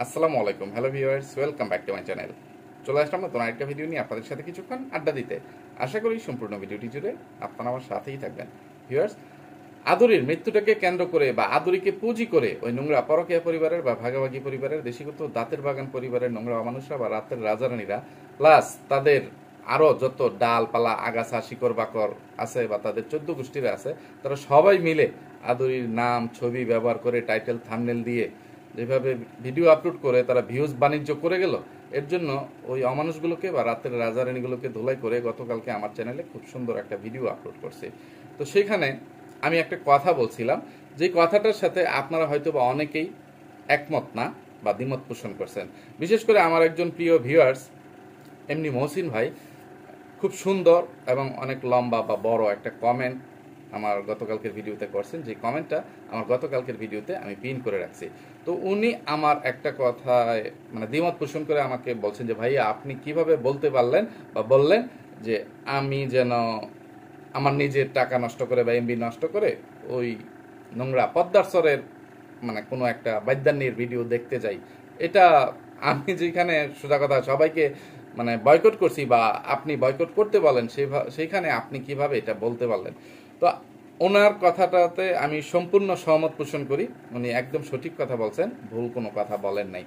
আসসালামু আলাইকুম, hello viewers, welcome back to my channel. চলে আসলাম নতুন আরেকটা ভিডিও নিয়ে আপনাদের সাথে কিছুক্ষণ আড্ডা দিতে। আশা করি সম্পূর্ণ ভিডিওটি জুড়ে আপনারা আমার সাথেই থাকবেন। ভিউয়ার্স, আদুরির মৃত্যুটাকে কেন্দ্র করে বা আদুরিকে পুঁজি করে ওই নোংরা পরকীয়া পরিবারের বা ভাগাভাগি পরিবারের, দেশীগত দাঁতের বাগান পরিবারের নোংরা মানুষরা বা রাতের রাজারানীরা, প্লাস তাদের আরও যত ডালপালা আগাছা শিকড় বাকর আছে বা তাদের 14 গোষ্ঠীরা আছে, তারা সবাই মিলে আদুরির নাম ছবি ব্যবহার করে টাইটেল থাম্বনেল দিয়ে যেভাবে ভিডিও আপলোড করে তারা ভিউজ বাণিজ্য করে গেল, এর জন্য ওই অমানুষগুলোকে বা রাতের রাজারানীগুলোকে ধোলাই করে গতকালকে আমার চ্যানেলে খুব সুন্দর একটা ভিডিও আপলোড করছে। তো সেখানে আমি একটা কথা বলছিলাম, যে কথাটার সাথে আপনারা হয়তো বা অনেকেই একমত না বা দ্বিমত পোষণ করছেন। বিশেষ করে আমার একজন প্রিয় ভিউয়ার্স এমনি মহসিন ভাই খুব সুন্দর এবং অনেক লম্বা বা বড় একটা কমেন্ট আমার গতকালকের ভিডিওতে করছেন, যে কমেন্টটা আমার গতকালকের ভিডিওতে আমি পিন করে রাখছি। তো উনি আমার একটা কথায় মানে দ্বিমত পোষণ করে আমাকে বলছেন যে ভাইয়া, আপনি কিভাবে বলতে পারলেন বা বললেন যে আমি যেন আমার নিজের টাকা নষ্ট করে বা এমবি নষ্ট করে ওই নোংরা পদ্মার স্বরের মানে কোনো একটা বাদ্যান্যের ভিডিও দেখতে যাই। এটা আমি যেখানে সোজা কথা সবাইকে মানে বয়কট করছি বা আপনি বয়কট করতে বলেন, সেইখানে আপনি কিভাবে এটা বলতে পারলেন? তো ওনার কথাটাতে আমি সম্পূর্ণ সহমত পোষণ করি। উনি একদম সঠিক কথা বলছেন, ভুল কোনো কথা বলেন নাই।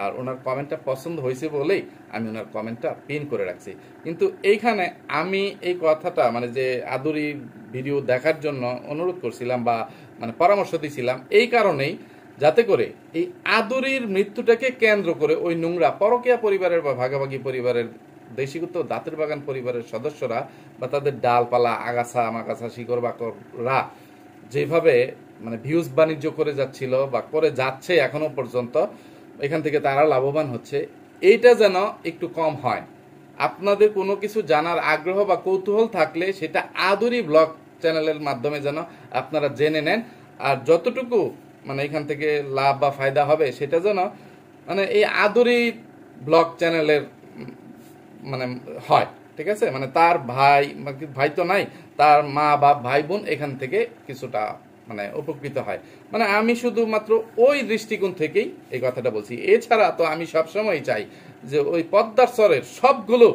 আর ওনার কমেন্টটা পছন্দ হয়েছে বলেই আমি ওনার কমেন্টটা পিন করে রাখছি। কিন্তু এইখানে আমি এই কথাটা মানে যে আদুরি ভিডিও দেখার জন্য অনুরোধ করছিলাম বা মানে পরামর্শ দিয়েছিলাম এই কারণেই, যাতে করে এই আদুরির মৃত্যুটাকে কেন্দ্র করে ওই নোংরা পরকীয়া পরিবারের বা ভাগাভাগি পরিবারের, দেশীগত দাঁতের বাগান পরিবারের সদস্যরা বা তাদের ডালপালা আগাছা মাগাছা শিকড় বাকররা যেভাবে মানে ভিউজ বাণিজ্য করে যাচ্ছিল বা করে যাচ্ছে এখনো পর্যন্ত, এখান থেকে তারা লাভবান হচ্ছে, এইটা যেন একটু কম হয়। আপনাদের কোনো কিছু জানার আগ্রহ বা কৌতূহল থাকলে সেটা আদুরি ব্লগ চ্যানেলের মাধ্যমে যেন আপনারা জেনে নেন। আর যতটুকু মানে এখান থেকে লাভ বা ফায়দা হবে সেটা যেন মানে এই আদুরি ব্লগ চ্যানেলের মানে হয়। ঠিক আছে, মানে তার ভাই ভাই তো নাই, তার মা বাপ ভাই বোন এখান থেকে কিছুটা মানে উপকৃত হয়। মানে আমি শুধুমাত্র ওই দৃষ্টিকোণ থেকেই এই কথাটা বলছি। এছাড়া তো আমি সবসময় চাই যে ওই পদ্মার স্বরের সবগুলো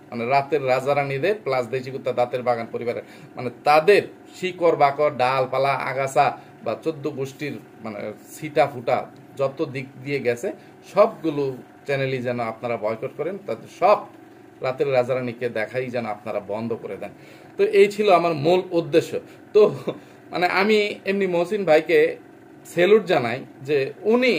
মানে রাতের রাজারানীদের প্লাস দেশিকুত্তা দাঁতের বাগান পরিবারের মানে তাদের শিকড় বাকর ডালপালা আগাছা বা 14 গোষ্ঠীর মানে ছিটা ফুটা যত দিক দিয়ে গেছে সবগুলো চ্যানেলই যেন আপনারা বয়কট করেন, তাদের সব রাতের রাজারানীকে দেখাই যেন আপনারা বন্ধ করে দেন। তো এই ছিল আমার মূল উদ্দেশ্য। তো মানে আমি এমনি মহসিন ভাইকে সেলুট জানাই যে উনি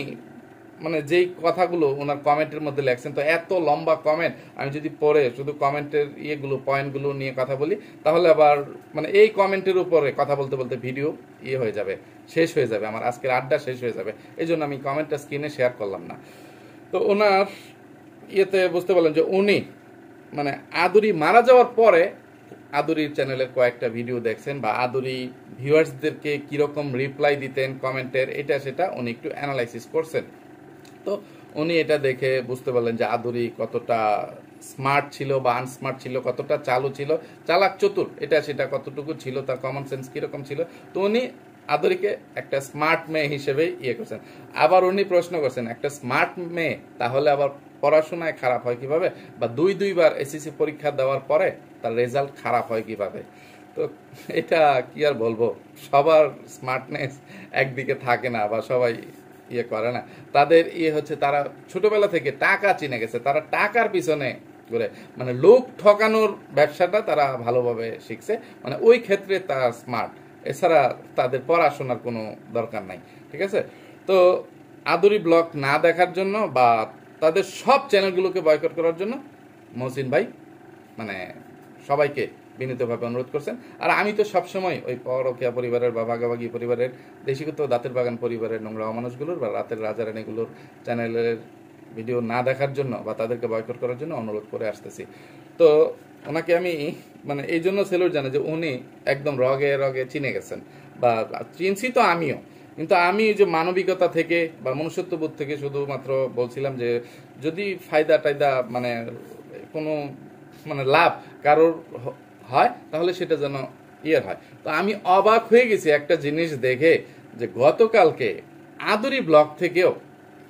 মানে যেই কথাগুলো ওনার কমেন্টের মধ্যে লেখছেন, তো এত লম্বা কমেন্ট আমি যদি পড়ে শুধু কমেন্টের ইয়েগুলো পয়েন্টগুলো নিয়ে কথা বলি, তাহলে আবার মানে এই কমেন্টের উপরে কথা বলতে বলতে ভিডিও ইয়ে হয়ে যাবে, শেষ হয়ে যাবে, আমার আজকের আড্ডা শেষ হয়ে যাবে। এই জন্য আমি কমেন্টটা স্ক্রিনে শেয়ার করলাম না। তো ওনার ইয়েতে বুঝতে পারলাম যে উনি মানে আদুরি মারা যাওয়ার পরে আদুরির চ্যানেলের কয়েকটা ভিডিও দেখছেন বা আদুরি ভিউয়ার্সদেরকে কিরকম রিপ্লাই দিতেন কমেন্টের, এটা সেটা উনি একটু অ্যানালাইসিস করছেন। তো উনি এটা দেখে বুঝতে পারলেন যে আদুরি কতটা স্মার্ট ছিল বা আনস্মার্ট ছিল, কতটা চালু ছিল, চালাক চতুর এটা সেটা কতটুকু ছিল, তার কমন সেন্স কিরকম ছিল। তো উনি আদুরিকে একটা স্মার্ট মেয়ে হিসেবে ইয়ে করছেন। আবার উনি প্রশ্ন করছেন, একটা স্মার্ট মেয়ে তাহলে আবার পড়াশোনায় খারাপ হয় কিভাবে, বা দুইবার এসএসসি পরীক্ষা দেওয়ার পরে তার রেজাল্ট খারাপ হয় কিভাবে? তো এটা কি আর বলবো, সবার স্মার্টনেস একদিকে থাকে না বা সবাই ইয়ে করে না। তাদের ইয়ে হচ্ছে তারা ছোটবেলা থেকে টাকা চিনে গেছে, তারা টাকার পিছনে করে মানে লোক ঠকানোর ব্যবসাটা তারা ভালোভাবে শিখছে, মানে ওই ক্ষেত্রে তারা স্মার্ট। এছাড়া তাদের পড়াশোনার কোনো দরকার নাই। ঠিক আছে, তো আদুরি ব্লগ না দেখার জন্য বা তাদের সব চ্যানেলগুলোকে বয়কট করার জন্য মহসিন ভাই মানে সবাইকে বিনীতভাবে অনুরোধ করছেন। আর আমি তো সবসময় ওই পরকীয়া পরিবারের বা ভাগাভাগি পরিবারের, দেশীগত দাঁতের বাগান পরিবারের নোংরা অমানুষগুলোর বা রাতের রাজারানীগুলোর চ্যানেলের ভিডিও না দেখার জন্য বা তাদেরকে বয়কট করার জন্য অনুরোধ করে আসতেছি। তো ওনাকে আমি মানে এই জন্য সেলুট জানাই যে উনি একদম রগে রগে চিনে গেছেন, বা চিনছি তো আমিও, কিন্তু আমি যে মানবিকতা থেকে বা মনুষ্যত্ববোধ থেকে শুধুমাত্র বলছিলাম যে যদি ফায়দা টায়দা মানে কোনো মানে লাভ কারোর হয় তাহলে সেটা যেন ইয়ের হয়। তো আমি অবাক হয়ে গেছি একটা জিনিস দেখে, যে গতকালকে আদুরি ব্লগ থেকেও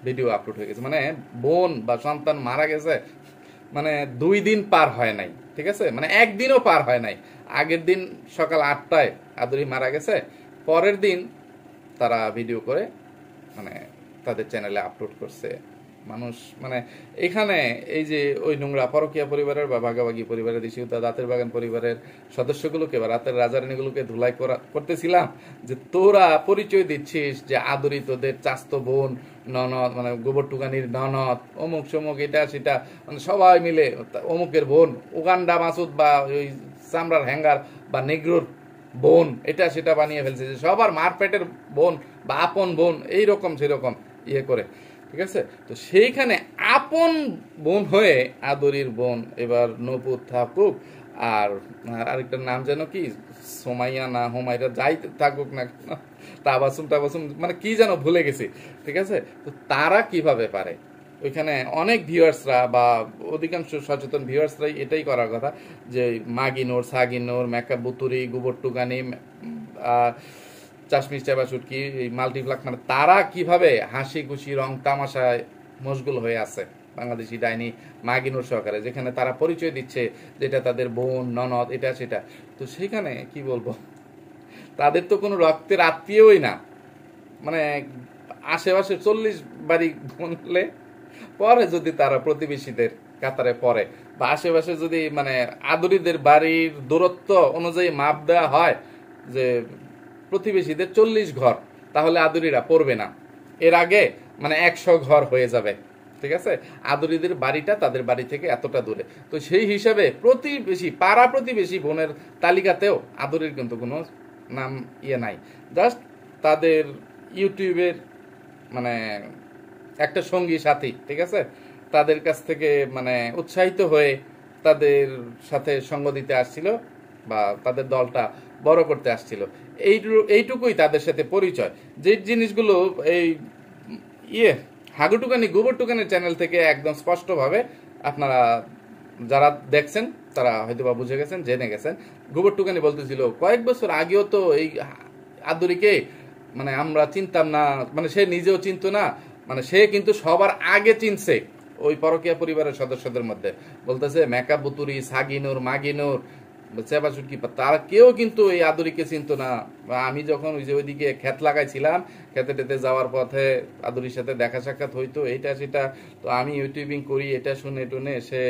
ভিডিও আপলোড হয়ে গেছে। মানে বোন বা সন্তান মারা গেছে, মানে 2 দিন পার হয় নাই, ঠিক আছে, মানে একদিনও পার হয় নাই। আগের দিন সকাল 8টায় আদুরি মারা গেছে, পরের দিন তারা ভিডিও করে মানে তাদের চ্যানেলে আপলোড করছে। মানুষ মানে এখানে এই যে ওই নোংরা পরকীয়া পরিবারের বা ভাগাভাগি পরিবারের দিশিউতা দাঁতের বাগান পরিবারের সদস্যগুলোকে বা রাতের রাজারানীগুলোকে ধুলাই করতেছিলাম যে তোরা পরিচয় দিচ্ছিস যে আদরি তোদের চাস্তো বোন, ননদ, মানে গোবর টুকানির ননদ, অমুক সমুক, এটা সেটা, মানে সবাই মিলে অমুকের বোন, উগান্ডা মাসুদ বা ওই চামড়ার হ্যাঙ্গার বা নেগ্রোর বোন, এটা সেটা বানিয়ে ফেলছে যে সবার মারপেটের বোন বা আপন বোন, এইরকম সেরকম ইয়ে করে, ঠিক আছে। তো সেইখানে আপন বোন হয়ে আদরির বোন এবার নপুর থাকুক, আর আরেকটার নাম যেন কি, সোমাইয়া না হোমাইরা, যাই থাকুক না, তাবাসুম টাবাসুম, মানে কি যেন ভুলে গেছি, ঠিক আছে। তো তারা কিভাবে পারে, ওইখানে অনেক ভিউয়ার্সরা বা অধিকাংশ সচেতন ভিউয়ার্সরাই এটাই করার কথা যে মাগিনোর, সাগিনোর, মেকআপ বুতুরি, গোবর টুকানি, চাশমিশ চাবা সুটকি, মাল্টিপ্লাক, মানে তারা কিভাবে হাসি খুশি রং তামাশায় মশগুল হয়ে আছে বাংলাদেশি ডাইনি মাগিনোর সহকারে, যেখানে তারা পরিচয় দিচ্ছে যেটা তাদের বোন, ননদ, এটা সেটা। তো সেখানে কি বলবো, তাদের তো কোনো রক্তের আত্মীয়ই না, মানে আশেপাশে 40 বাড়ি গুনলে পরে যদি তারা প্রতিবেশীদের কাতারে পড়ে, বা আশেপাশে যদি মানে আদরিদের বাড়ির দূরত্ব অনুযায়ী মাপ দেওয়া হয় যে প্রতিবেশীদের 40 ঘর, তাহলে আদুরিরা পড়বে না, এর আগে মানে 100 ঘর হয়ে যাবে, ঠিক আছে। আদুরিদের বাড়িটা তাদের বাড়ি থেকে এতটা দূরে, তো সেই হিসাবে প্রতিবেশী, পাড়া প্রতিবেশী বোনের তালিকাতেও আদুরির কিন্তু কোনো নাম ইয়ে নাই, জাস্ট তাদের ইউটিউবের মানে একটা সঙ্গী সাথী, ঠিক আছে, তাদের কাছ থেকে মানে উৎসাহিত হয়ে তাদের সাথে সঙ্গ দিতে আসছিল বা তাদের দলটা বড় করতে আসছিল, এইটুকুই তাদের সাথে পরিচয়। যে জিনিসগুলো এই হাগুটুকানি গোবর টুকানির চ্যানেল থেকে একদম স্পষ্টভাবে আপনারা যারা দেখছেন তারা হয়তো বা বুঝে গেছেন, জেনে গেছেন। গোবর টুকানি বলতেছিল কয়েক বছর আগেও তো এই আদুরিকে মানে আমরা চিনতাম না, মানে সে নিজেও চিনতো না, মানে সে কিন্তু সবার আগে চিনছে ওই পরকীয়া পরিবারের সদস্যদের মধ্যে। বলতেছে মেকআপ বুতুরি, সাগিনুর, মাগিনুর, চেপা চুটকি, তারা কেউ কিন্তু এই আদুরিকে চিনতো না। আমি যখন ওই যে ওইদিকে ক্ষেত লাগাইছিলাম, খেতে টেতে যাওয়ার পথে আদুরির সাথে দেখা সাক্ষাৎ হইতো, এইটা সেটা, তো আমি ইউটিউবিং করি, এটা শুনে টুনে সে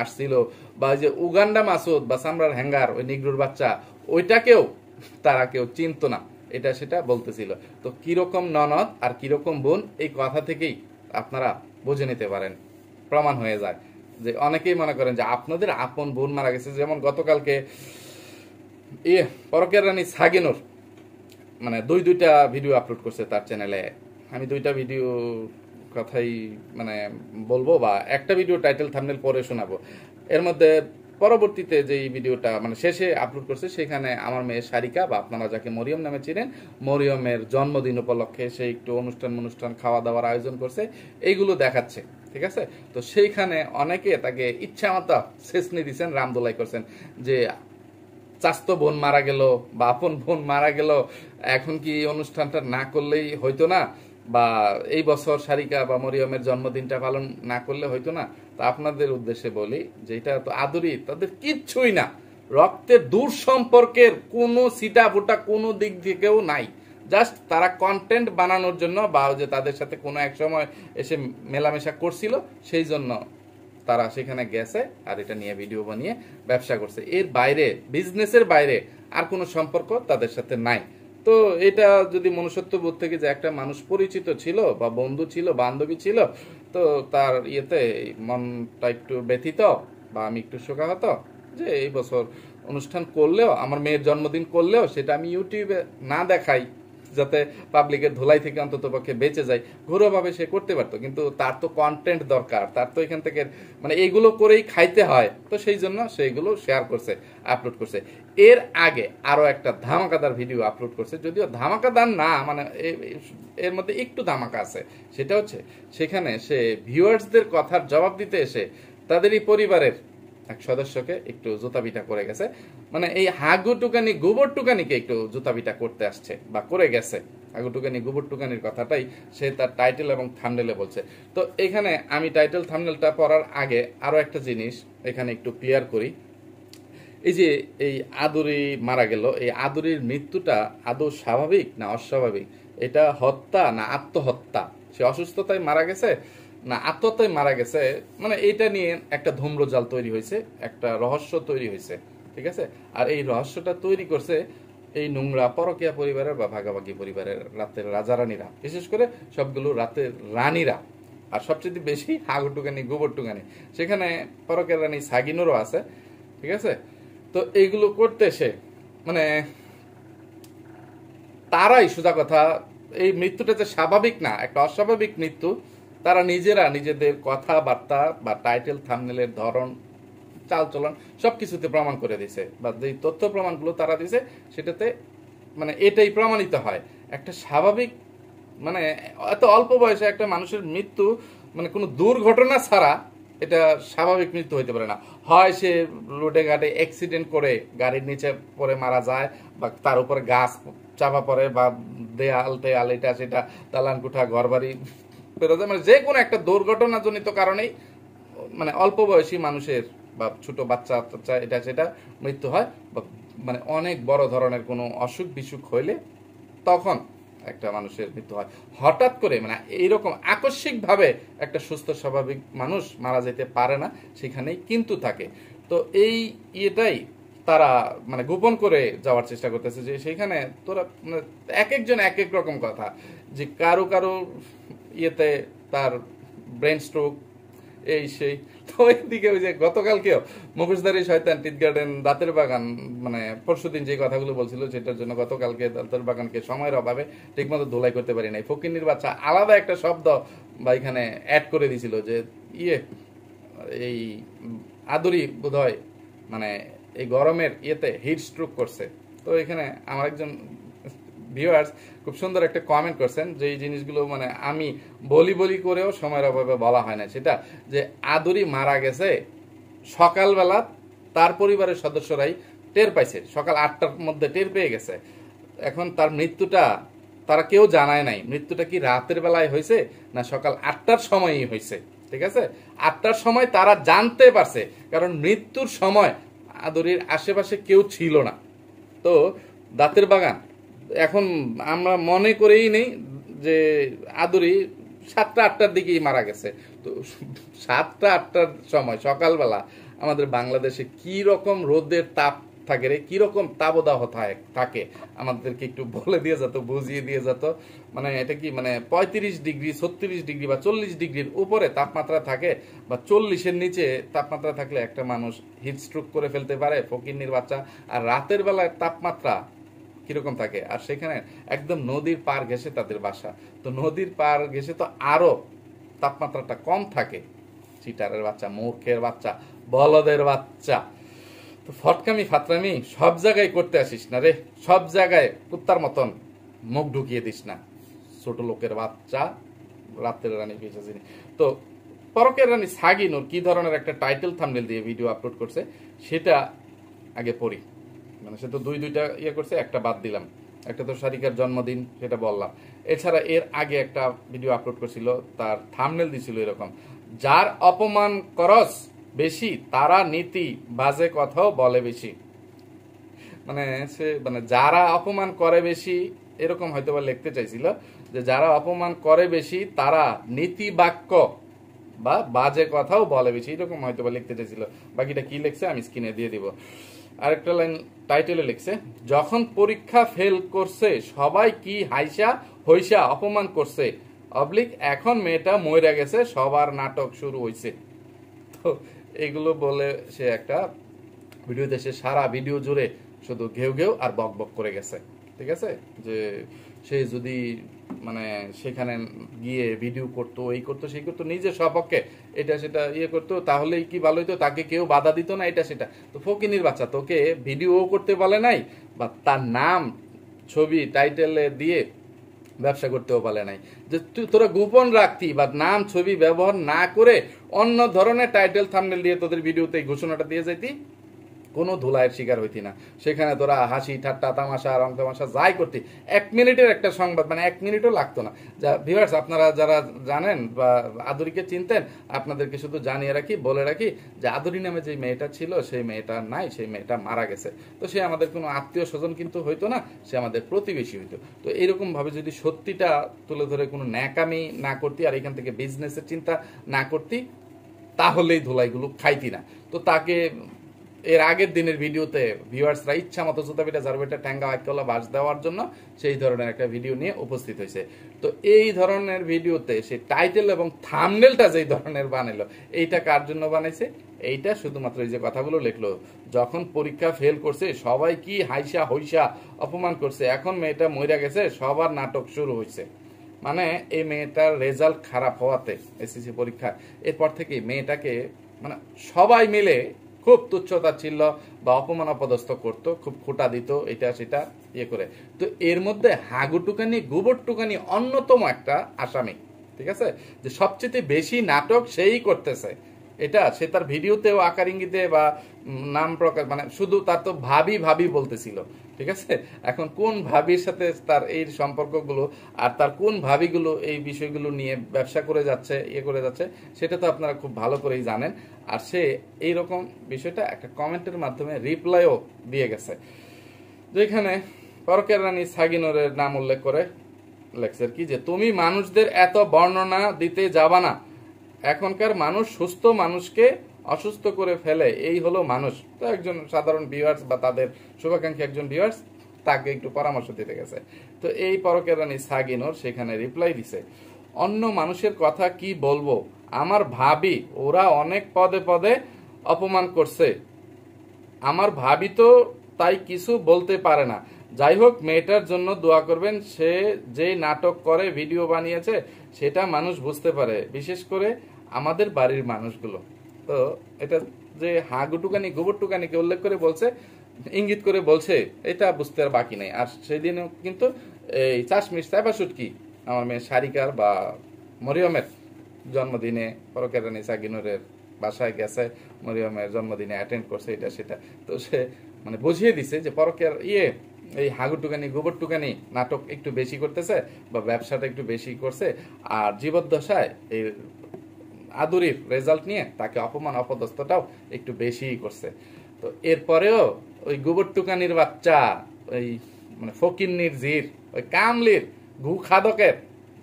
আসছিল। বা ওই যে উগান্ডা মাসুদ বা চামড়ার হ্যাঙ্গার, ওই নিগ্রোর বাচ্চা, ওইটাকেও তারা কেউ চিনতো না, এটা সেটা বলতেছিল। তো কিরকম ননদ আর কিরকম বোন, এই কথা থেকেই আপনারা বুঝে নিতে পারেন, প্রমাণ হয়ে যায় যে অনেকেই মনে করেন যে আপনাদের আপন বোন মারা গেছে। যেমন গতকালকে পরকের রানী সাগিনুর মানে দুইটা ভিডিও আপলোড করছে তার চ্যানেলে। আমি দুইটা ভিডিও কথাই মানে বলবো, বা একটা ভিডিও টাইটেল থাম্বনেল পরে শোনাবো। এর মধ্যে পরবর্তীতে যে ভিডিওটা মানে শেষে আপলোড করছে, সেখানে আমার মেয়ে সারিকা বা আপনারা যাকে মরিয়ম নামে চিনেন, মরিয়মের জন্মদিন উপলক্ষে সে একটু অনুষ্ঠান খাওয়া দাওয়ার আয়োজন করছে, এইগুলো দেখাচ্ছে, ঠিক আছে। তো সেইখানে অনেকে তাকে ইচ্ছা মতো শেষনি দিচ্ছেন, রামদোলাই করছেন যে চাস্তো বোন মারা গেল বা আপন বোন মারা গেল, এখন কি এই অনুষ্ঠানটা না করলেই হইতো না, বা এই বছর সারিকা বা মরিয়মের জন্মদিনটা পালন না করলে হইতো না। তা আপনাদের উদ্দেশ্যে বলি যে এটা তো আদরি তাদের কিচ্ছুই না, রক্তের দূর সম্পর্কের কোনো সিটা ফুটা কোনো দিক থেকেও নাই, জাস্ট তারা কন্টেন্ট বানানোর জন্য বা যে তাদের সাথে কোনো এক সময় এসে মেলামেশা করছিল সেই জন্য তারা সেখানে গেছে আর এটা নিয়ে ভিডিও বানিয়ে ব্যবসা করছে। এর বাইরে, বিজনেসের বাইরে আর কোনো সম্পর্ক তাদের সাথে নাই। তো এটা যদি মনুষ্যত্ববোধ থেকে যে একটা মানুষ পরিচিত ছিল বা বন্ধু ছিল, বান্ধবী ছিল, তো তার ইয়েতে মনটা একটু ব্যথিত বা আমি একটু শোকাহত যে এই বছর অনুষ্ঠান করলেও, আমার মেয়ের জন্মদিন করলেও সেটা আমি ইউটিউবে না দেখাই, যাতে পাবলিকের ধোলাই থেকে অন্তত পক্ষে বেঁচে যায়। ঘরোয়াভাবে সে করতে পারতো, কিন্তু তার তো কন্টেন্ট দরকার, তার তো এখান থেকে মানে এইগুলো করেই খাইতে হয়, তো সেই জন্য সেইগুলো শেয়ার করছে, আপলোড করছে। এর আগে আরো একটা ধামাকাদার ভিডিও আপলোড করছে, যদিও ধামাকাদার না, মানে এর মধ্যে একটু ধামাকা আছে। সেটা হচ্ছে সেখানে সে ভিউয়ার্সদের কথার জবাব দিতে এসে তাদেরই পরিবারের এক সদস্যকে একটু জুতাপিটা করে গেছে, মানে এই হাগু টুকানি গোবর টুকানিকে একটু জুতাপিটা করতে আসছে বা করে গেছে, হাগুটুকানি গোবরটুকানির কথাটাই সে তার টাইটেল এবং থাম্বনেলে বলছে। তো এখানে আমি টাইটেল থাম্বনেলটা পড়ার আগে আরো একটা জিনিস এখানে একটু ক্লিয়ার করি। এই যে এই আদুরি মারা গেল, এই আদুরির মৃত্যুটা আদৌ স্বাভাবিক না অস্বাভাবিক? এটা হত্যা না আত্মহত্যা? সে অসুস্থতায় মারা গেছে না আত্মহত্যায় মারা গেছে? মানে এটা নিয়ে একটা ধূম্রজাল তৈরি হয়েছে, একটা রহস্য তৈরি হয়েছে, ঠিক আছে? আর এই রহস্যটা তৈরি করছে এই নোংরা পরকীয়া পরিবারের বা ভাগাভাগি পরিবারের রাতের রাজারানীরা, বিশেষ করে সবগুলো রাতের রানীরা। আর সবচেয়ে বেশি হাগুটুকানি গোবরটুকানি, সেখানে পরকের রানী সাগিনুরও আছে, ঠিক আছে? তো এইগুলো করতে সে মানে তারাই সোজা কথা, এই মৃত্যুটা যে স্বাভাবিক না, একটা অস্বাভাবিক মৃত্যু, তারা নিজেরা নিজেদের কথাবার্তা বা টাইটেল থাম্বনেলের ধরন চালচলন সবকিছুতে প্রমাণ করে দিছে, বা যে তথ্য প্রমাণগুলো তারা দিছে সেটাতে মানে এটাই প্রমাণিত হয় একটা স্বাভাবিক মানে এত অল্প বয়সে একটা মানুষের মৃত্যু মানে কোনো দুর্ঘটনা ছাড়া এটা স্বাভাবিক মৃত্যু হইতে পারে না। হয় সে রোডে ঘাটে অ্যাক্সিডেন্ট করে গাড়ির নিচে পড়ে মারা যায়, বা তার উপরে গাছ চাপা পড়ে, বা দেয়াল টেয়াল এটা সেটা দালান কুঠা ঘর বাড়ি বেরো যায়, মানে যে কোনো একটা দুর্ঘটনাজনিত কারণেই মানে অল্প বয়সী মানুষের বা ছোট বাচ্চা টাচ্চা এটা সেটা মৃত্যু হয়, বা মানে অনেক বড় ধরনের কোনো অসুখ বিসুখ হইলে তখন একটা মানুষের মৃত্যু হয়। হঠাৎ করে মানে এইরকম আকস্মিকভাবে একটা সুস্থ স্বাভাবিক মানুষ মারা যেতে পারে না, সেখানেই কিন্তু থাকে। তো এই ইয়েটাই তারা মানে গোপন করে যাওয়ার চেষ্টা করতেছে, যে সেখানে তোরা মানে এক একজন এক এক রকম কথা, যে কারো কারো ইয়েতে তার ব্রেন স্ট্রোক এই সেই। তো এইদিকে ওই যে গতকালকেও মুখোশধারী শয়তান টিট গার্ডেন দাঁতের বাগান মানে পরশুদিন যে কথাগুলো বলছিল সেটার জন্য গতকালকে দাঁতের বাগানকে সময়ের অভাবে ঠিকমতো ধোলাই করতে পারি নাই। ফকিন্নির বাচ্চা আলাদা একটা শব্দ বা এখানে অ্যাড করে দিছিল যে ইয়ে এই আদুরি বোধহয় মানে এই গরমের ইয়েতে হিট স্ট্রোক করছে। তো এখানে আমার একজন ভিউয়ার্স খুব সুন্দর একটা কমেন্ট করছেন, যে এই জিনিসগুলো মানে আমি বলি বলি করেও সময়ের অভাবে বলা হয় না, সেটা যে আদুরি মারা গেছে সকালবেলা তার পরিবারের সদস্যরাই টের পাইছে, সকাল 8টার মধ্যে টের পেয়ে গেছে। এখন তার মৃত্যুটা তারা কেউ জানায় নাই, মৃত্যুটা কি রাতের বেলায় হয়েছে না সকাল 8টার সময়ই হয়েছে, ঠিক আছে? 8টার সময় তারা জানতে পারছে, কারণ মৃত্যুর সময় আদুরির আশেপাশে কেউ ছিল না। তো দাঁতের বাগান এখন আমরা মনে করেই নেই যে আদুরি 7টা-8টার দিকেই মারা গেছে। তো 7টা-8টার সময় সকালবেলা আমাদের বাংলাদেশে কি রকম রোদের তাপ থাকে রে, কি রকম তাপদাহ থাকে আমাদেরকে একটু বলে দিয়ে যেত, বুঝিয়ে দিয়ে যেত। মানে এটা কি মানে 35 ডিগ্রি 36 ডিগ্রি বা 40 ডিগ্রির উপরে তাপমাত্রা থাকে, বা 40-এর নিচে তাপমাত্রা থাকলে একটা মানুষ হিট স্ট্রোক করে ফেলতে পারে, ফকিন্নির বাচ্চা। আর রাতের বেলায় তাপমাত্রা কিরকম থাকে, আর সেখানে একদম নদীর পার ঘেঁষে তাদের বাসা, তো নদীর পার ঘেঁষে তো আরো তাপমাত্রাটা কম থাকে। চিটারের বাচ্চা, মূর্খের বাচ্চা, বলদের বাচ্চা, তো ফটকামি ফাতরামি সব জায়গায় করতে আসিস না রে, সব জায়গায় কুত্তার মতন মুখ ঢুকিয়ে দিস না, ছোট লোকের বাচ্চা, রাতের রানী পিসাচিনি। তো পরকের রানী সাগিনুর কি ধরনের একটা টাইটেল থাম্বনেল দিয়ে ভিডিও আপলোড করছে সেটা আগে পড়ি। মানে সে তো দুইটা ইয়ে করছে, একটা বাদ দিলাম, একটা তো সারিকার জন্মদিন সেটা বললাম। এছাড়া এর আগে একটা ভিডিও আপলোড করছিল, তার থাম্বনেল দিছিল এরকম, যার অপমান করস বেশি তারা নীতি বাজে কথাও বলে বেশি। মানে সে মানে যারা অপমান করে বেশি এরকম হয়তো বা লিখতে চাইছিল, যে যারা অপমান করে বেশি তারা নীতি বাক্য বা বাজে কথাও বলে বেশি, এরকম হয়তো বা লিখতে চাইছিল। বাকিটা কি লিখছে আমি স্ক্রিনে দিয়ে দিব। আরেকটা লাইন টাইটেলে লিখছে, যখন পরীক্ষা ফেল করছে সবাই কি হাইসা হইসা অপমান করছে, অবলিক এখন মেয়েটা মইরা গেছে সবার নাটক শুরু হইছে। তো এগুলো বলে সে একটা ভিডিওতে সে সারা ভিডিও জুড়ে শুধু ঘেউ ঘেউ আর বক বক করে গেছে, ঠিক আছে? যে সে যদি মানে সেখানে গিয়ে ভিডিও করতো, এই করতো সেই করতো, নিজের সপক্ষে এটা সেটা ইয়ে করতো, তাহলেই কি ভালো হইতো, তাকে কেউ বাধা দিত না, এটা সেটা। তো ফকিনির বাচ্চা তোকে ভিডিও করতে বলে নাই, বা তার নাম ছবি টাইটেলে দিয়ে ব্যবসা করতেও বলে নাই, যে তোরা গোপন রাখতি বা নাম ছবি ব্যবহার না করে অন্য ধরনের টাইটেল থাম্বনেল দিয়ে তোদের ভিডিওতে এই ঘোষণাটা দিয়ে যাইতি, কোনো ধুলাইয়ের শিকার হইতি না। সেখানে তোরা হাসি ঠাট্টা তামাশা রং তামাশা যাই করতি, 1 মিনিটের একটা সংবাদ, মানে 1 মিনিটও লাগতো না। যা ভিউয়ার্স, আপনারা যারা জানেন বা আদুরিকে চিনতেন, আপনাদেরকে শুধু জানিয়ে রাখি, বলে রাখি যে আদুরি নামে যে মেয়েটা ছিল সেই মেয়েটা নাই, সেই মেয়েটা মারা গেছে। তো সে আমাদের কোনো আত্মীয় স্বজন কিন্তু হইতো না, সে আমাদের প্রতিবেশী হইতো। তো এইরকম ভাবে যদি সত্যিটা তুলে ধরে কোনো ন্যাকামি না করতি আর এখান থেকে বিজনেসের চিন্তা না করতি, তাহলেই ধুলাইগুলো খাইতি না। তো তাকে এর আগের দিনের ভিডিওতে ভিউয়ার্সরা ইচ্ছা মতো জুতাপিটা জারবেটা ট্যাঙ্গা আইকলা বাস দেওয়ার জন্য সেই ধরনের একটা ভিডিও নিয়ে উপস্থিত হয়েছে। তো এই ধরনের ভিডিওতে সে টাইটেল এবং থাম্বনেলটা যেই ধরনের বানাইলো, এইটা কার জন্য বানাইছে? এইটা শুধুমাত্র এই যে কথাগুলো লিখলো, যখন পরীক্ষা ফেল করছে সবাই কি হাইসা হইসা অপমান করছে, এখন মেয়েটা মইরা গেছে, সবার নাটক শুরু হয়েছে। মানে এই মেয়েটার রেজাল্ট খারাপ হওয়াতে এসএসসি পরীক্ষা, এরপর থেকে মেয়েটাকে মানে সবাই মিলে খুব তুচ্ছতা ছিল বা অপমান অপদস্থ করতো, খুব খোটা দিত, এটা সেটা ইয়ে করে। তো এর মধ্যে হাগুটুকানি গোবরটুকানি অন্যতম একটা আসামি, ঠিক আছে, যে সবচেয়ে বেশি নাটক সেই করতেছে। এটা সে তার ভিডিওতেও আকার ইঙ্গিতে বা নাম প্রকাশ, মানে শুধু তার তো ভাবি ভাবি বলতেছিল, ঠিক আছে। এখন কোন ভাবির সাথে তার এই সম্পর্কগুলো আর তার কোন ভাবিগুলো এই বিষয়গুলো নিয়ে ব্যবসা করে যাচ্ছে, ইয়ে করে যাচ্ছে, সেটা তো আপনারা খুব ভালো করেই জানেন। আর সে এইরকম বিষয়টা একটা কমেন্টের মাধ্যমে রিপ্লাইও দিয়ে গেছে, যেখানে পরকের রানী সাগিনরের নাম উল্লেখ করে লেখছে কি যে তুমি মানুষদের এত বর্ণনা দিতে যাবা না, এখনকার মানুষ সুস্থ মানুষকে অসুস্থ করে ফেলে, এই হলো মানুষ। তো একজন সাধারণ ভিউয়ার্স বা তাদের শুভাকাঙ্ক্ষী একজন ভিউয়ার্স তাকে একটু পরামর্শ দিতে গেছে। তো এই পরকের রানী সাগিনর সেখানে রিপ্লাই দিছে, অন্য মানুষের কথা কি বলবো, আমার ভাবি ওরা অনেক পদে পদে অপমান করছে, আমার ভাবি তো তাই কিছু বলতে পারে না। যাই হোক, মেয়েটার জন্য দোয়া করবেন, সে যে নাটক করে ভিডিও বানিয়েছে সেটা মানুষ বুঝতে পারে, বিশেষ করে আমাদের বাড়ির মানুষগুলো। তো এটা যে হাগুটুকানি গোবরটুকানিকে উল্লেখ করে বলছে, ইঙ্গিত করে বলছে, এটা বুঝতে আর বাকি নেই। আর সেদিনও কিন্তু এই চাশমিশ সাইবা শুটকি আমার মেয়ে সারিকার বা মরিয়মের জন্মদিনে পরকের রানী সাগিনুরের বাসায় গেছে, মরিয়মের জন্মদিনে অ্যাটেন্ড করছে, এটা সেটা। তো সে মানে বুঝিয়ে দিছে যে পরকের এই হাগুটুকানি গোবরটুকানি নাটক একটু বেশি করতেছে বা ব্যবসাটা একটু বেশি করছে, আর জীবদ্দশায় এই আদুরির রেজাল্ট নিয়ে তাকে অপমান অপদস্থটাও একটু বেশিই করছে। তো এরপরেও ওই গোবরটুকানির বাচ্চা, ওই মানে ফকিন্নির জির, ওই কামলির ঘু খাদকের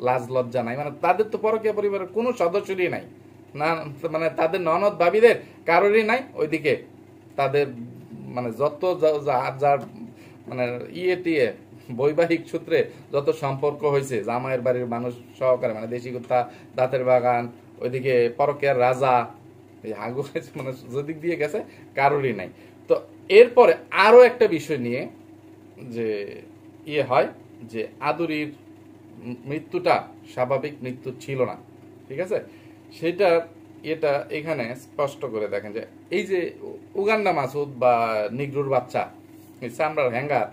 লাজ লজ্জা নাই, মানে তাদের তো পরকীয়া পরিবারের কোনো সদস্যরই নাই না, মানে তাদের ননদ ভাবিদের কারোরই নাই। ওইদিকে তাদের মানে যত যার মানে টিয়ে বৈবাহিক সূত্রে যত সম্পর্ক হয়েছে জামাইয়ের বাড়ির মানুষ সহকারে, মানে দেশি কুত্তা, দাঁতের বাগান, ওইদিকে পরকীয়ার রাজা, এই হাগু মানে যেদিক দিয়ে গেছে কারোরই নাই। তো এরপরে আরো একটা বিষয় নিয়ে যে হয় যে আদুরির মৃত্যুটা স্বাভাবিক মৃত্যু ছিল না, ঠিক আছে, সেটা এটা এখানে স্পষ্ট করে দেখেন যে এই যে উগান্ডা মাসুদ বা নিগ্রুর বাচ্চা চামড়ার হ্যাঙ্গার,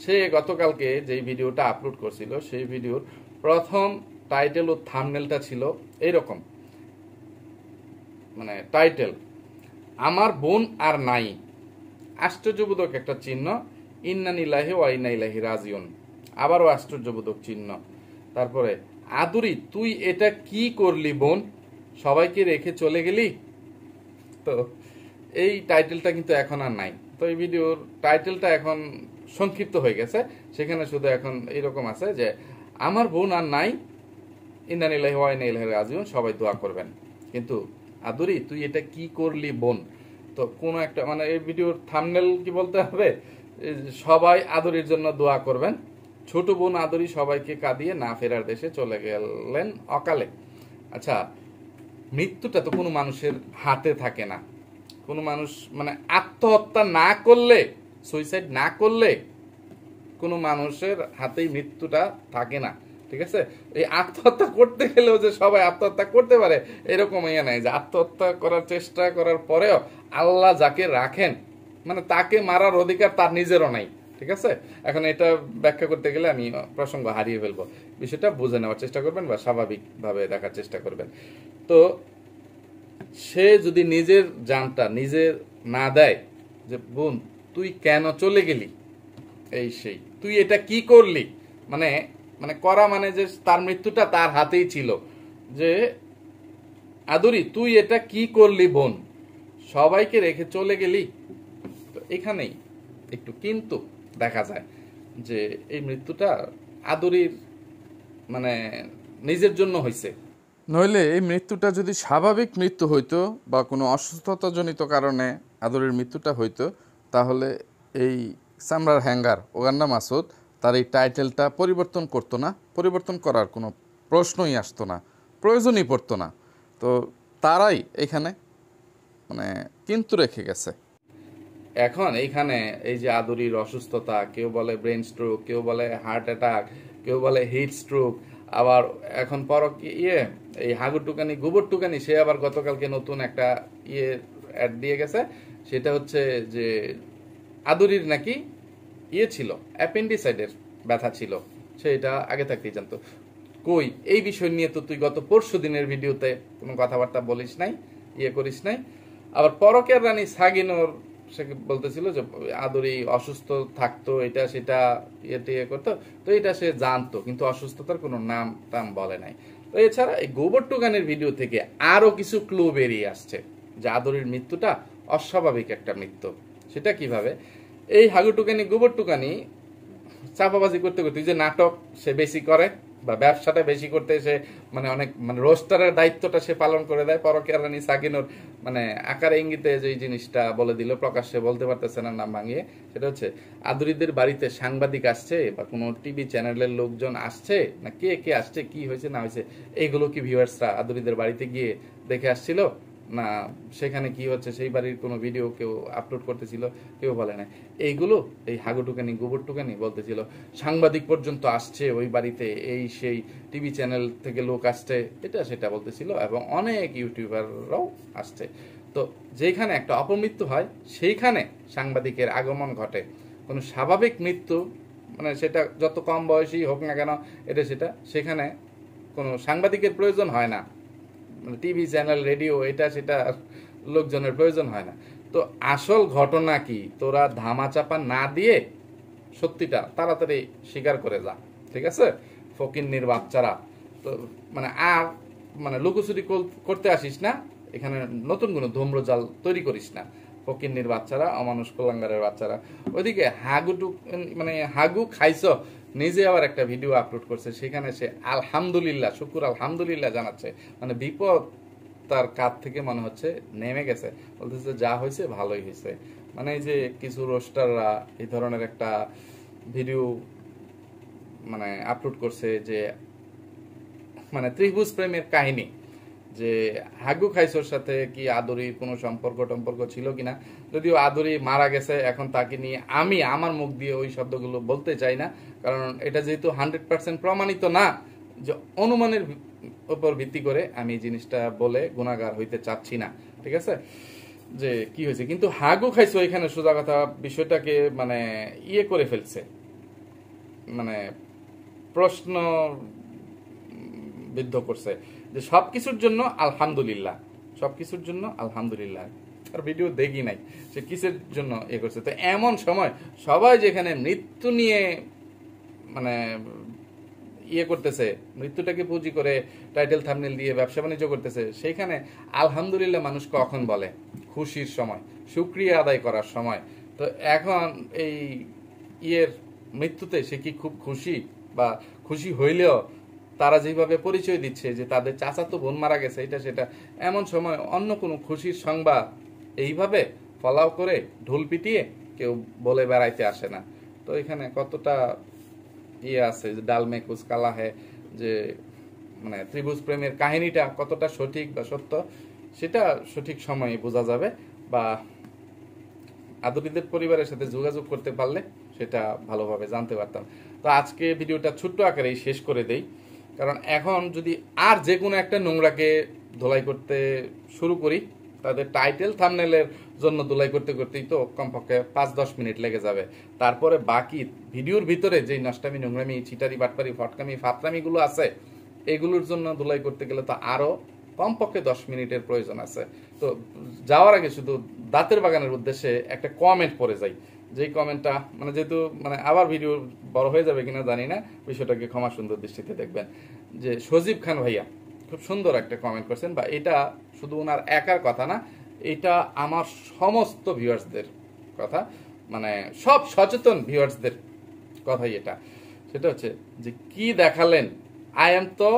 সে গতকালকে যে ভিডিওটা আপলোড করছিল সেই ভিডিওর প্রথম টাইটেল ও থাম্বনেলটা ছিল এইরকম, মানে টাইটেল আমার বোন আর নাই, আশ্চর্যবোধক একটা চিহ্ন, ইন্না নিল্লাহি ওয়া ইন্না ইলাইহি রাজিউন, আবারও আশ্চর্যবোধক চিহ্ন। তারপরে আদুরি তুই এটা কি করলি বোন, সবাইকে রেখে চলে গেলি। তো এই টাইটেলটা কিন্তু এখন আর নাই। তো এই ভিডিওর টাইটেলটা এখন সংক্ষিপ্ত হয়ে গেছে, সেখানে শুধু এখন এইরকম আছে যে আমার বোন আর নাই, ইন্না লিল্লাহি ওয়া ইন্না ইলাইহি রাজিউন, সবাই দোয়া করবেন। কিন্তু আদুরি তুই এটা কি করলি বোন, তো কোনো একটা মানে এই ভিডিওর থাম্বনেল কি বলতে হবে, সবাই আদুরির জন্য দোয়া করবেন, ছোট বোন আদুরি সবাইকে কাঁদিয়ে না ফেরার দেশে চলে গেলেন অকালে। আচ্ছা, মৃত্যুটা তো কোনো মানুষের হাতে থাকে না, কোনো মানুষ মানে আত্মহত্যা না করলে, সুইসাইড না করলে কোনো মানুষের হাতেই মৃত্যুটা থাকে না, ঠিক আছে। এই আত্মহত্যা করতে গেলেও যে সবাই আত্মহত্যা করতে পারে এরকম ইয়ে নাই, যে আত্মহত্যা করার চেষ্টা করার পরেও আল্লাহ যাকে রাখেন মানে তাকে মারার অধিকার তার নিজেরও নাই, ঠিক আছে। এখন এটা ব্যাখ্যা করতে গেলে আমি প্রসঙ্গ হারিয়ে ফেলবো, বিষয়টা বুঝে নেওয়ার চেষ্টা করবেন বা স্বাভাবিকভাবে দেখার চেষ্টা করবেন। তো সে যদি নিজের জানটা নিজে না দেয় যে বোন তুই কেন চলে গেলি, এই সেই তুই এটা কি করলি, মানে মানে করা মানে যে তার মৃত্যুটা তার হাতেই ছিল, যে আদুরি তুই এটা কি করলি বোন, সবাইকে রেখে চলে গেলি। তো এখানেই একটু কিন্তু দেখা যায় যে এই মৃত্যুটা আদুরির মানে নিজের জন্য হয়েছে। নইলে এই মৃত্যুটা যদি স্বাভাবিক মৃত্যু হইতো বা কোনো অসুস্থতাজনিত কারণে আদুরির মৃত্যুটা হইতো, তাহলে এই চামড়ার হ্যাঙ্গার ওগান্ডা মাসুদ তার এই টাইটেলটা পরিবর্তন করতো না, পরিবর্তন করার কোনো প্রশ্নই আসতো না, প্রয়োজনই পড়তো না। তো তারাই এখানে মানে কিন্তু রেখে গেছে। এখন এইখানে এই যে আদুরির অসুস্থতা, কেউ বলে ব্রেন স্ট্রোক, কেউ বলে হার্ট অ্যাটাক, কেউ বলে হিট স্ট্রোক, আবার এখন এই হাগুর টুকানি গোবর টুকানি সে আবার গতকালকে নতুন একটা অ্যাড দিয়ে গেছে, সেটা হচ্ছে যে আদুরির নাকি ছিল অ্যাপেন্ডিসাইডের ব্যথা ছিল, সেটা আগে থাকতেই জানতো। কই এই বিষয় নিয়ে তো তুই গত পরশু দিনের ভিডিওতে কোনো কথাবার্তা বলিস নাই, করিস নাই। আবার পরকের রানী সাগিনোর সে বলতেছিল যে আদুরি অসুস্থ থাকতো, এটা সেটা করতো, তো এটা সে জানতো কিন্তু অসুস্থতার কোনো নাম টাম বলে নাই। তো এছাড়া এই গোবর টুকানির ভিডিও থেকে আরো কিছু ক্লু বেরিয়ে আসছে যে আদুরির মৃত্যুটা অস্বাভাবিক একটা মৃত্যু। সেটা কিভাবে, এই হাগু টুকানি গোবর টুকানি চাপাবাজি করতে করতে যে নাটক সে বেশি করে বা ব্যবসাটা বেশি করতে সে মানে অনেক মানে রোস্টারের দায়িত্বটা সে পালন করে দেয়। পরকীয়া রানী সাকিনুর মানে আকারে ইঙ্গিতে যে জিনিসটা বলে দিল, প্রকাশ্যে বলতে পারতেছে না নাম ভাঙিয়ে, সেটা হচ্ছে আদুরিদের বাড়িতে সাংবাদিক আসছে বা কোনো টিভি চ্যানেলের লোকজন আসছে না, কে কে আসছে, কি হয়েছে না হয়েছে, এইগুলো কি ভিউয়ার্সরা আদুরিদের বাড়িতে গিয়ে দেখে আসছিল না, সেখানে কি হচ্ছে সেই বাড়ির কোনো ভিডিও কেউ আপলোড করতেছিল, কেউ বলে না। এইগুলো এই হাগু টুকানি গোবর টুকানি বলতেছিল, সাংবাদিক পর্যন্ত আসছে ওই বাড়িতে, এই সেই টিভি চ্যানেল থেকে লোক আসছে, এটা সেটা বলতেছিল, এবং অনেক ইউটিউবাররাও আসছে। তো যেখানে একটা অপমৃত্যু হয় সেইখানে সাংবাদিকের আগমন ঘটে। কোনো স্বাভাবিক মৃত্যু মানে সেটা যত কম বয়সী হোক না কেন, এটা সেটা, সেখানে কোনো সাংবাদিকের প্রয়োজন হয় না, টিভি চ্যানেল রেডিও এটা সেটা লোকজনের প্রয়োজন হয় না। তো আসল ঘটনা কি তোরা ধামাচাপা না দিয়ে সত্যিটা তাড়াতাড়ি স্বীকার করে যা, ঠিক আছে ফকিন্নির বাচ্চারা। তো মানে আর মানে লুকোচুরি করতে আসিস না, এখানে নতুন কোনো ধূম্রজাল তৈরি করিস না, ফকিন্নির বাচ্চারা, অমানুষ কুলাঙ্গারের বাচ্চারা। ওইদিকে মানে হাগু খাইছ নিজে আবার একটা ভিডিও আপলোড করছে, সেখানে সে আলহামদুলিল্লাহ শুকুর আলহামদুলিল্লাহ জানাচ্ছে, মানে বিপদ তার কাঁধ থেকে মনে হচ্ছে নেমে গেছে, বলতেছে যা হয়েছে ভালোই হয়েছে। মানে এই যে কিছু রোস্টাররা এই ধরনের একটা ভিডিও মানে আপলোড করছে যে মানে ত্রিভুজ প্রেমের কাহিনী, যে হাগু খাইসোর সাথে কি আদুরির কোনো সম্পর্ক ছিল কিনা, যদিও আদুরি মারা গেছে এখন তাকে নিয়ে আমি আমার মুখ দিয়ে ওই শব্দগুলো বলতে চাই না, কারণ এটা যেহেতু 100% প্রমাণিত না, যে অনুমানের উপর ভিত্তি করে আমি এই জিনিসটা বলে গুণাগার হইতে চাচ্ছি না, ঠিক আছে, যে কি হয়েছে। কিন্তু হাগু খাইসো এখানে সোজা কথা বিষয়টাকে মানে করে ফেলছে, মানে প্রশ্ন বিদ্ধ করছে যে সবকিছুর জন্য আলহামদুলিল্লাহ, সবকিছুর জন্য আলহামদুলিল্লাহ। আর ভিডিও দেখি নাই সে কিসের জন্য করছে। তো এমন সময় সবাই যেখানে মৃত্যু নিয়ে মানে করতেছে, মৃত্যুটাকে পুঁজি করে টাইটেল থাম্বনেল দিয়ে ব্যবসা বাণিজ্য করতেছে, সেইখানে আলহামদুলিল্লাহ মানুষ কখন বলে? খুশির সময়, শুকরিয়া আদায় করার সময়। তো এখন এই মৃত্যুতে সে কি খুব খুশি, বা খুশি হইলেও তারা যেভাবে পরিচয় দিচ্ছে যে তাদের চাচাতো বোন মারা গেছে এটা সেটা, এমন সময় অন্য কোনো খুশির সংবাদ এইভাবে ফলাও করে ঢোল পিটিয়ে কেউ বলে বেড়াইতে আসে না। তো এখানে কতটা আছে যে ডাল মে কুছ কালা হ্যায়, যে মানে ত্রিভুজ প্রেমের কাহিনীটা কতটা সঠিক বা সত্য সেটা সঠিক সময়ে বোঝা যাবে, বা আদুরিদের পরিবারের সাথে যোগাযোগ করতে পারলে সেটা ভালোভাবে জানতে পারতাম। তো আজকে ভিডিওটা ছোট্ট আকারেই শেষ করে দেই, কারণ এখন যদি আর যে কোনো একটা নোংরাকে ধোলাই করতে শুরু করি, তাদের টাইটেল থাম্বনেলের জন্য ধোলাই করতে করতেই তো কমপক্ষে 5-10 মিনিট লেগে যাবে। তারপরে বাকি ভিডিওর ভিতরে যেই নষ্টামি নোংরামি চিটারি বাটপারি ফটকামি ফাতরামিগুলো আছে, এগুলোর জন্য ধোলাই করতে গেলে তো আরও কমপক্ষে 10 মিনিটের প্রয়োজন আছে। তো যাওয়ার আগে শুধু দাঁতের বাগানের উদ্দেশ্যে একটা কমেন্ট পড়ে যাই, যেই কমেন্টটা মানে যেহেতু মানে আবার ভিডিও বড় হয়ে যাবে কিনা জানি না, বিষয়টাকে ক্ষমা সুন্দর দৃষ্টিতে দেখবেন। যে সজীব খান ভাইয়া খুব সুন্দর একটা কমেন্ট করছেন, বা এটা শুধু ওনার একার কথা না, এটা আমার সমস্ত ভিউয়ার্সদের কথা, মানে সব সচেতন ভিউয়ার্সদের কথাই এটা। সেটা হচ্ছে যে কি দেখালেন, আই এম তো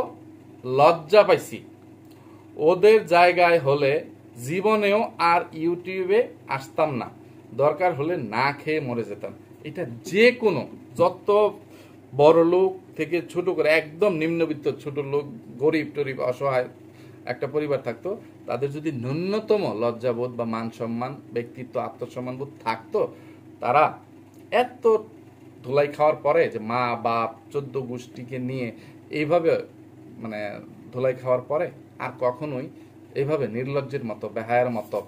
লজ্জা পাইছি, ওদের জায়গায় হলে জীবনেও আর ইউটিউবে আসতাম না, দরকার হলে না খেয়ে মরে যেতাম। এটা যে কোনো যত বড় লোক থেকে ছোট করে একদম নিম্নবিত্ত ছোট লোক, গরিব টরিব অসহায় একটা পরিবার থাকতো, তাদের যদি ন্যূনতম লজ্জাবোধ বা মান সম্মান, ব্যক্তিত্ব, আত্মসম্মানবোধ থাকতো, তারা এত ধুলাই খাওয়ার পরে যে মা বাপ 14 গোষ্ঠীকে নিয়ে এইভাবে মানে ধুলাই খাওয়ার পরে আর কখনোই এইভাবে নির্লজ্জের মতো বেহায়ার মতো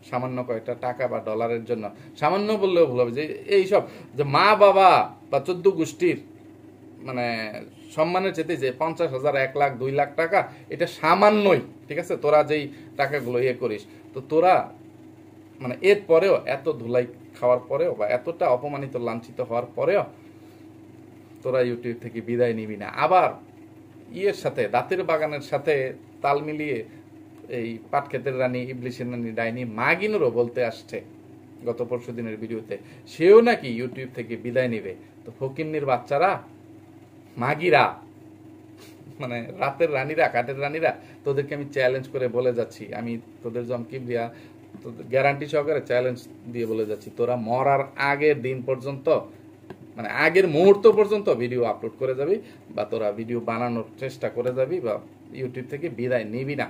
সামান্য কয়েকটা টাকা বা ডলারের জন্য, সামান্য বললেও ভুল হবে, যে এইসব যে মা বাবা বা 14 গোষ্ঠীর মানে সম্মানের চেতে যে 50,000, 1 লাখ, 2 লাখ টাকা, এটা সামান্যই, ঠিক আছে? তোরা যেই টাকাগুলো করিস, তো তোরা মানে এর পরেও এত ধুলাই খাওয়ার পরেও বা এতটা অপমানিত লাঞ্ছিত হওয়ার পরেও তোরা ইউটিউব থেকে বিদায় নিবি না। আবার ইয়ের সাথে, দাঁতের বাগানের সাথে তাল মিলিয়ে এই পাটক্ষেতের রানী, ইবলিশের রানী, ডাইনি মাগিনুরও বলতে আসছে গত পরশু দিনের ভিডিওতে, সেও নাকি ইউটিউব থেকে বিদায় নিবে। তো ফকিন্নির বাচ্চারা, মাগিরা, মানে রাতের রানীরা, কাঠের রানীরা, তোদেরকে আমি চ্যালেঞ্জ করে বলে যাচ্ছি, আমি তোদের জমকিবরিয়া গ্যারান্টি সহকারে চ্যালেঞ্জ দিয়ে বলে যাচ্ছি, তোরা মরার আগের দিন পর্যন্ত, মানে আগের মুহূর্ত পর্যন্ত ভিডিও আপলোড করে যাবি, বা তোরা ভিডিও বানানোর চেষ্টা করে যাবি, বা ইউটিউব থেকে বিদায় নিবি না,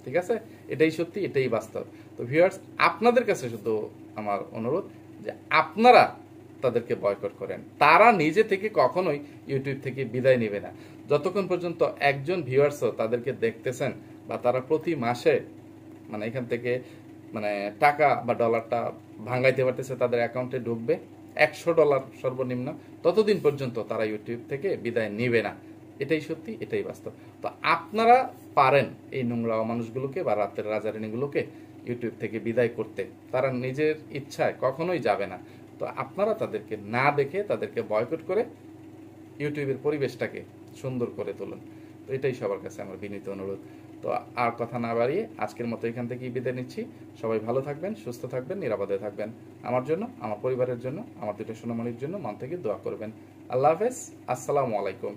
ঠিক আছে? এটাই সত্যি, এটাই বাস্তব। তো ভিউয়ার্স, আপনাদের কাছে শুধু আমার অনুরোধ যে আপনারা তাদেরকে বয়কট করেন। তারা নিজে থেকে কখনোই ইউটিউব থেকে বিদায় নেবে না, যতক্ষণ পর্যন্ত একজন ভিউয়ার্সও তাদেরকে দেখতেছেন, বা তারা প্রতি মাসে মানে এখান থেকে মানে টাকা বা ডলারটা ভাঙাইতে পারতেছে, তাদের অ্যাকাউন্টে ঢুকবে $100 সর্বনিম্ন, ততদিন পর্যন্ত তারা ইউটিউব থেকে বিদায় নেবে না। এটাই সত্যি, এটাই বাস্তব। তো আপনারা পারেন এই নোংরা মানুষগুলোকে বা রাতের রাজারানীগুলোকে ইউটিউব থেকে বিদায় করতে, তারা নিজের ইচ্ছায় কখনোই যাবে না। তো আপনারা তাদেরকে না দেখে, তাদেরকে বয়কট করে ইউটিউবের পরিবেশটাকে সুন্দর করে তুলুন। তো এটাই সবার কাছে আমার বিনীত অনুরোধ। তো আর কথা না বাড়িয়ে আজকের মতো এখান থেকেই বিদায় নিচ্ছি। সবাই ভালো থাকবেন, সুস্থ থাকবেন, নিরাপদে থাকবেন। আমার জন্য, আমার পরিবারের জন্য, আমার দুটো সোনামণির জন্য মন থেকে দোয়া করবেন। আল্লাহ হাফেজ, আসসালামু আলাইকুম।